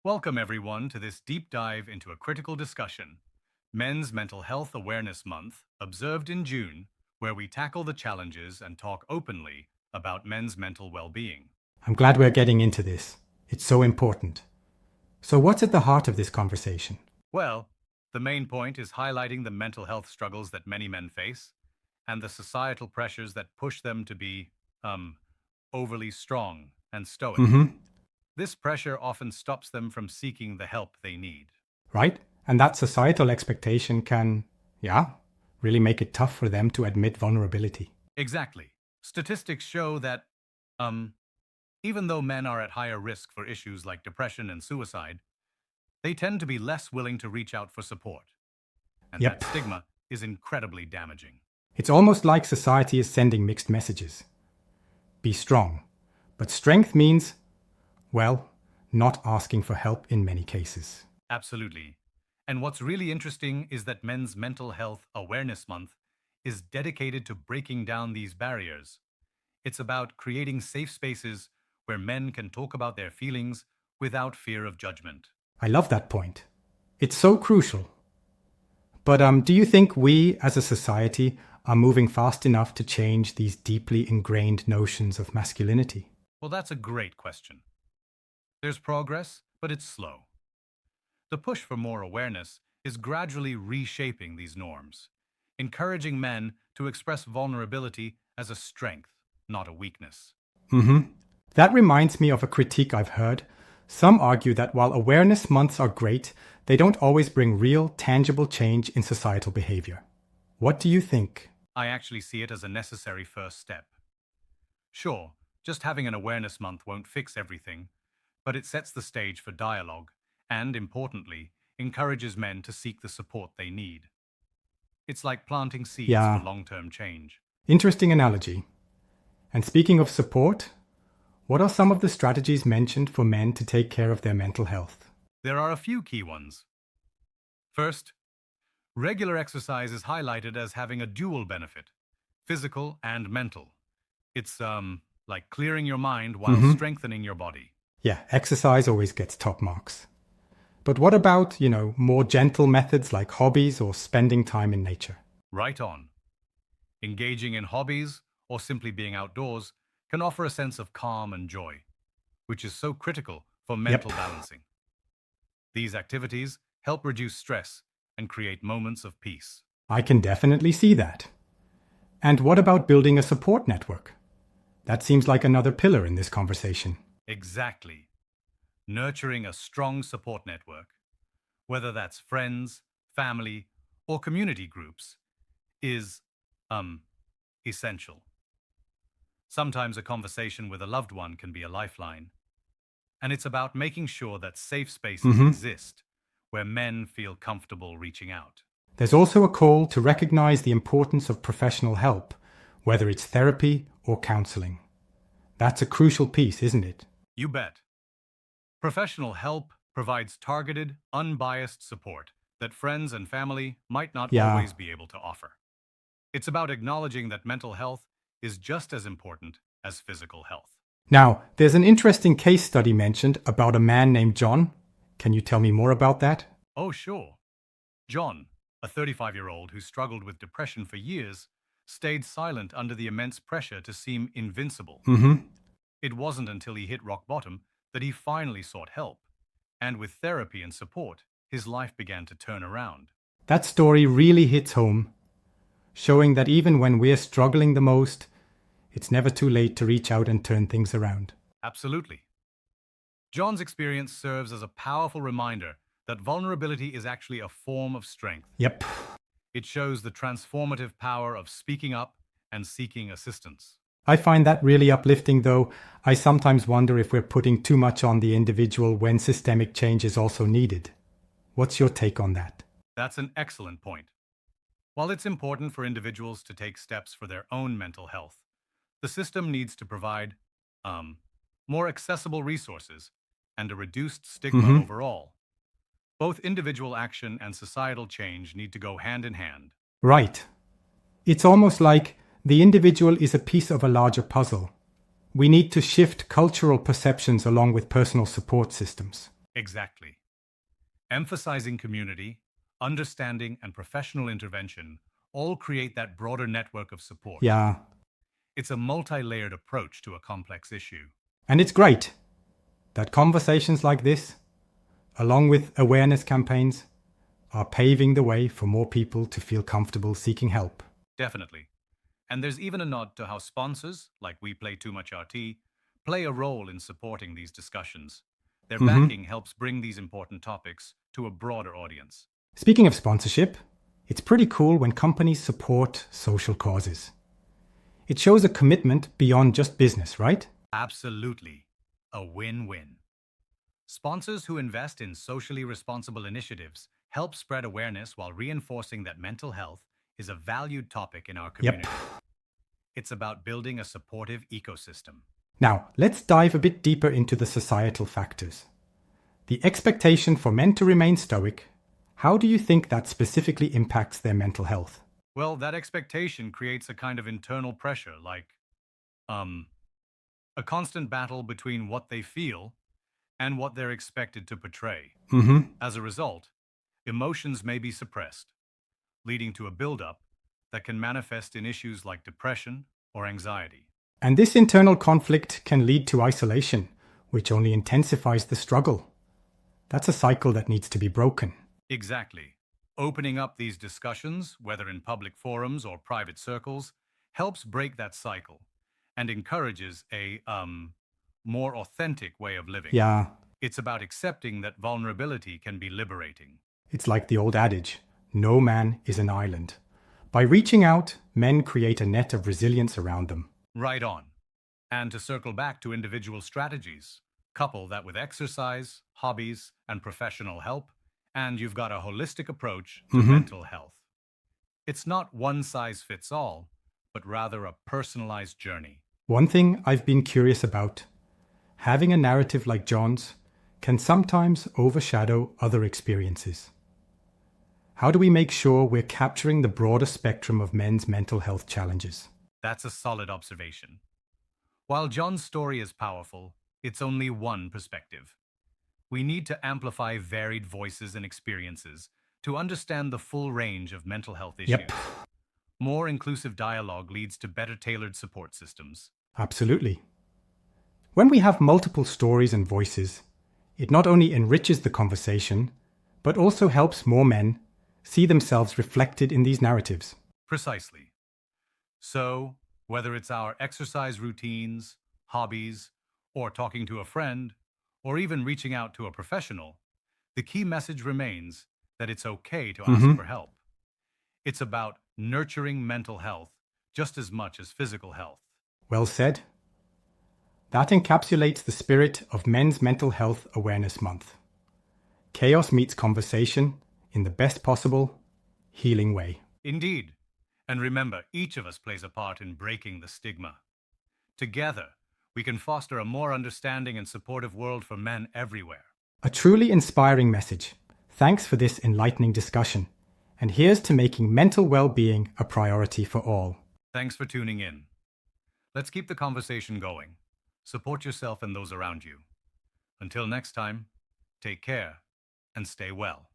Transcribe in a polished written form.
Welcome, everyone, to this deep dive into a critical discussion, Men's Mental Health Awareness Month, observed in June, where we tackle the challenges and talk openly about men's mental well-being. I'm glad we're getting into this. It's so important. So what's at the heart of this conversation? Well, the main point is highlighting the mental health struggles that many men face and the societal pressures that push them to be, overly strong and stoic. This pressure often stops them from seeking the help they need. Right? And that societal expectation can, really make it tough for them to admit vulnerability. Exactly. Statistics show that, even though men are at higher risk for issues like depression and suicide, they tend to be less willing to reach out for support. And Yep. that stigma is incredibly damaging. It's almost like society is sending mixed messages. Be strong. But strength means, not asking for help in many cases. Absolutely. And what's really interesting is that Men's Mental Health Awareness Month is dedicated to breaking down these barriers. It's about creating safe spaces where men can talk about their feelings without fear of judgment. I love that point. It's so crucial. But do you think we, as a society, are moving fast enough to change these deeply ingrained notions of masculinity? Well, that's a great question. There's progress, but it's slow. The push for more awareness is gradually reshaping these norms, encouraging men to express vulnerability as a strength, not a weakness. That reminds me of a critique I've heard. Some argue that while awareness months are great, they don't always bring real, tangible change in societal behavior. What do you think? I actually see it as a necessary first step. Sure, just having an awareness month won't fix everything, but it sets the stage for dialogue and, importantly, encourages men to seek the support they need. It's like planting seeds Yeah. for long-term change. Interesting analogy. And speaking of support, what are some of the strategies mentioned for men to take care of their mental health? There are a few key ones. First, regular exercise is highlighted as having a dual benefit, physical and mental. It's like clearing your mind while strengthening your body. Yeah, exercise always gets top marks. But what about, more gentle methods like hobbies or spending time in nature? Right on. Engaging in hobbies or simply being outdoors can offer a sense of calm and joy, which is so critical for mental balancing. These activities help reduce stress and create moments of peace. I can definitely see that. And what about building a support network? That seems like another pillar in this conversation. Exactly. Nurturing a strong support network, whether that's friends, family, or community groups, is, essential. Sometimes a conversation with a loved one can be a lifeline, and it's about making sure that safe spaces exist where men feel comfortable reaching out. There's also a call to recognize the importance of professional help, whether it's therapy or counseling. That's a crucial piece, isn't it? You bet. Professional help provides targeted, unbiased support that friends and family might not always be able to offer. It's about acknowledging that mental health is just as important as physical health. Now, there's an interesting case study mentioned about a man named John. Can you tell me more about that? Oh, sure. John, a 35-year-old who struggled with depression for years, stayed silent under the immense pressure to seem invincible. It wasn't until he hit rock bottom that he finally sought help. And with therapy and support, his life began to turn around. That story really hits home, showing that even when we're struggling the most, it's never too late to reach out and turn things around. Absolutely. John's experience serves as a powerful reminder that vulnerability is actually a form of strength. Yep. It shows the transformative power of speaking up and seeking assistance. I find that really uplifting, though. I sometimes wonder if we're putting too much on the individual when systemic change is also needed. What's your take on that? That's an excellent point. While it's important for individuals to take steps for their own mental health, the system needs to provide more accessible resources and a reduced stigma overall. Both individual action and societal change need to go hand in hand. Right. It's almost like the individual is a piece of a larger puzzle. We need to shift cultural perceptions along with personal support systems. Exactly. Emphasizing community, understanding, and professional intervention all create that broader network of support. Yeah, It's a multi-layered approach to a complex issue. and it's great that conversations like this, along with awareness campaigns, are paving the way for more people to feel comfortable seeking help. Definitely. And there's even a nod to how sponsors, like We Play Too Much RT, play a role in supporting these discussions. Their backing helps bring these important topics to a broader audience. Speaking of sponsorship, it's pretty cool when companies support social causes. It shows a commitment beyond just business, right? Absolutely. A win-win. Sponsors who invest in socially responsible initiatives help spread awareness while reinforcing that mental health is a valued topic in our community. It's about building a supportive ecosystem. Now, let's dive a bit deeper into the societal factors. The expectation for men to remain stoic, how do you think that specifically impacts their mental health? Well, that expectation creates a kind of internal pressure, like, a constant battle between what they feel and what they're expected to portray. As a result, emotions may be suppressed, leading to a buildup that can manifest in issues like depression or anxiety. And this internal conflict can lead to isolation, which only intensifies the struggle. That's a cycle that needs to be broken. Exactly. Opening up these discussions, whether in public forums or private circles, helps break that cycle and encourages a more authentic way of living. Yeah, It's about accepting that vulnerability can be liberating. it's like the old adage, no man is an island. By reaching out, men create a net of resilience around them. Right on. And to circle back to individual strategies, couple that with exercise, hobbies, and professional help, and you've got a holistic approach to mental health. It's not one size fits all, but rather a personalized journey. One thing I've been curious about, having a narrative like John's can sometimes overshadow other experiences. How do we make sure we're capturing the broader spectrum of men's mental health challenges? That's a solid observation. While John's story is powerful, it's only one perspective. We need to amplify varied voices and experiences to understand the full range of mental health issues. Yep. More inclusive dialogue leads to better tailored support systems. Absolutely. When we have multiple stories and voices, it not only enriches the conversation, but also helps more men see themselves reflected in these narratives. Precisely. So, whether it's our exercise routines, hobbies, or talking to a friend, or even reaching out to a professional, the key message remains that it's okay to ask for help. It's about nurturing mental health just as much as physical health. Well said. That encapsulates the spirit of Men's Mental Health Awareness Month. Chaos meets conversation in the best possible, healing way. Indeed. And remember, each of us plays a part in breaking the stigma. Together, we can foster a more understanding and supportive world for men everywhere. A truly inspiring message. Thanks for this enlightening discussion. And here's to making mental well-being a priority for all. Thanks for tuning in. Let's keep the conversation going. Support yourself and those around you. Until next time, take care and stay well.